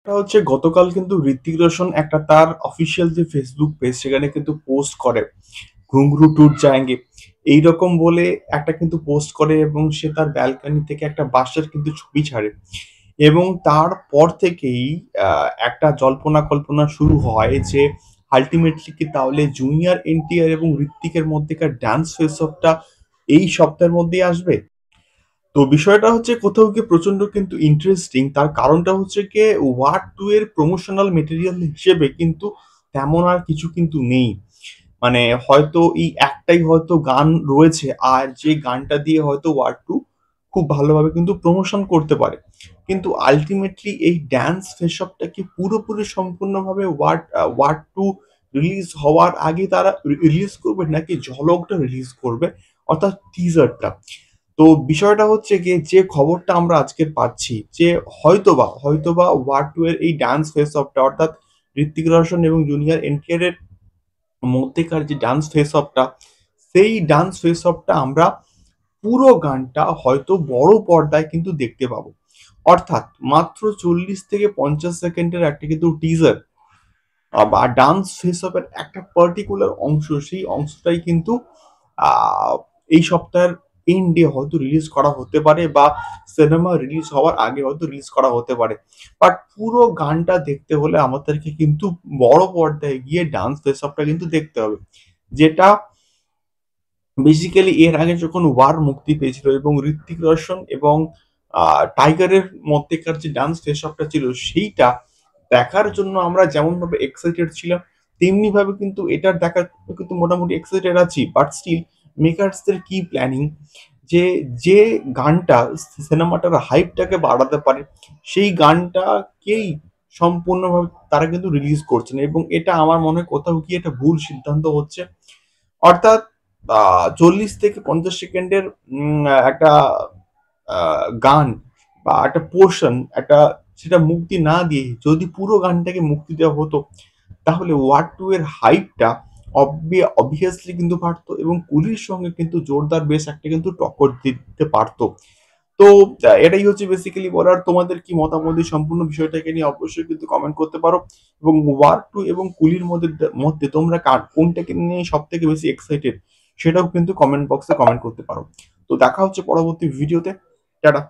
এটা হচ্ছে গতকাল কিন্তু ঋত্বিক রোশন একটা তার অফিসিয়াল যে ফেসবুক পেজ সেখানে কিন্তু পোস্ট করে ঘুঙরু ট্যুর যায়েঙ্গে এইরকম বলে একটা কিন্তু পোস্ট করে এবং সে তার ব্যালকনি থেকে একটা বাসের কিন্তু ছবি ছাড়ে এবং তারপর থেকেই একটা জল্পনা কল্পনা শুরু হয় যে আলটিমেটলি কি তাহলে জুনিয়র এনটিআর এবং ঋত্বিকের মধ্যেকার ডান্স ফেস অফটা এই সপ্তাহের মধ্যেই আসবে। তো বিষয়টা হচ্ছে কোথাও গিয়ে প্রচন্ড কিন্তু ইন্টারেস্টিং। তার কারণটা হচ্ছে গিয়ে ওয়ার 2 এর প্রমোশনাল মেটেরিয়াল হিসেবে কিন্তু তেমন আর কিছু কিন্তু নেই। মানে হয়তো এই একটাই হয়তো গান রয়েছে আর যে গানটা দিয়ে হয়তো ওয়ার 2 খুব ভালোভাবে কিন্তু প্রমোশন করতে পারে। কিন্তু আল্টিমেটলি এই ড্যান্স ফেশপটা কি পুরোপুরি সম্পূর্ণভাবে ওয়ার 2 রিলিজ হওয়ার আগে তারা রিলিজ করবে নাকি ঝলকটা রিলিজ করবে অর্থাৎ টিজারটা। তো বিষয়টা হচ্ছে গিয়ে যে খবরটা আমরা আজকের পাচ্ছি যে হয়তোবা ওয়ার 2 এর এই ডান্স ফেস অফটা অর্থাৎ ঋত্বিক রোশন এবং জুনিয়র এনটিআর এর মধ্যেকার যে ডান্স ফেস অফটা সেই ডান্স ফেস অফটা আমরা পুরো গানটা হয়তো বড় পর্দায় কিন্তু দেখতে পাবো। অর্থাৎ মাত্র ৪০ থেকে ৫০ সেকেন্ডের একটা কিন্তু টিজার বা ডান্স ফেস অফ এর একটা পার্টিকুলার অংশ সেই অংশটাই কিন্তু আহ, এই সপ্তাহের এন্ডে হয়তো রিলিজ করা হতে পারে বা সিনেমা রিলিজ হওয়ার আগে হয়তো রিলিজ করা হতে পারে। বাট পুরো গানটা দেখতে হলে আমাদেরকে কিন্তু বড় পর্দায় গিয়ে ডান্স ফেস অফটা কিন্তু দেখতে হবে, যেটা বেসিক্যালি এর আগে যখন ওয়ার মুক্তি পেয়েছিল এবং ঋত্বিক রোশন এবং টাইগারের মধ্যেকার যে ডান্স ফেস অফটা ছিল সেইটা দেখার জন্য আমরা যেমন ভাবে এক্সাইটেড ছিলাম তেমনি ভাবে কিন্তু এটার দেখার কিন্তু মোটামুটি এক্সাইটেড আছি। বাট স্টিল মেকার্সদের কি প্ল্যানিং যে যে গানটা সিনেমাটার হাইপটাকে বাড়াতে পারে সেই গানটাকেই সম্পূর্ণভাবে তারা কিন্তু রিলিজ করছে না এবং এটা আমার মনে হয় কোথাও গিয়ে একটা ভুল সিদ্ধান্ত হচ্ছে। অর্থাৎ ৪০ থেকে ৫০ সেকেন্ডের একটা গান বা একটা পোর্শন একটা সেটা মুক্তি না দিয়ে যদি পুরো গানটাকে মুক্তি দেওয়া হতো তাহলে ওয়ার 2 এর হাইপটা অবভিয়াসলি কিন্তু বাড়তো এবং কুলির সঙ্গে কিন্তু জোরদার বেশ একটা কিন্তু টক্কর দিতে পারতো। তো এটাই হচ্ছে বেসিক্যালি বলার। তোমাদের কি মতামত এই সম্পূর্ণ বিষয়টাকে নিয়ে অবশ্যই কিন্তু কমেন্ট করতে পারো এবং ওয়ার 2 এবং কুলির মধ্যে তোমরা কোনটাকে নিয়ে সব থেকে বেশি এক্সাইটেড সেটাও কিন্তু কমেন্ট বক্সে কমেন্ট করতে পারো। তো দেখা হচ্ছে পরবর্তী ভিডিওতে। টাটা।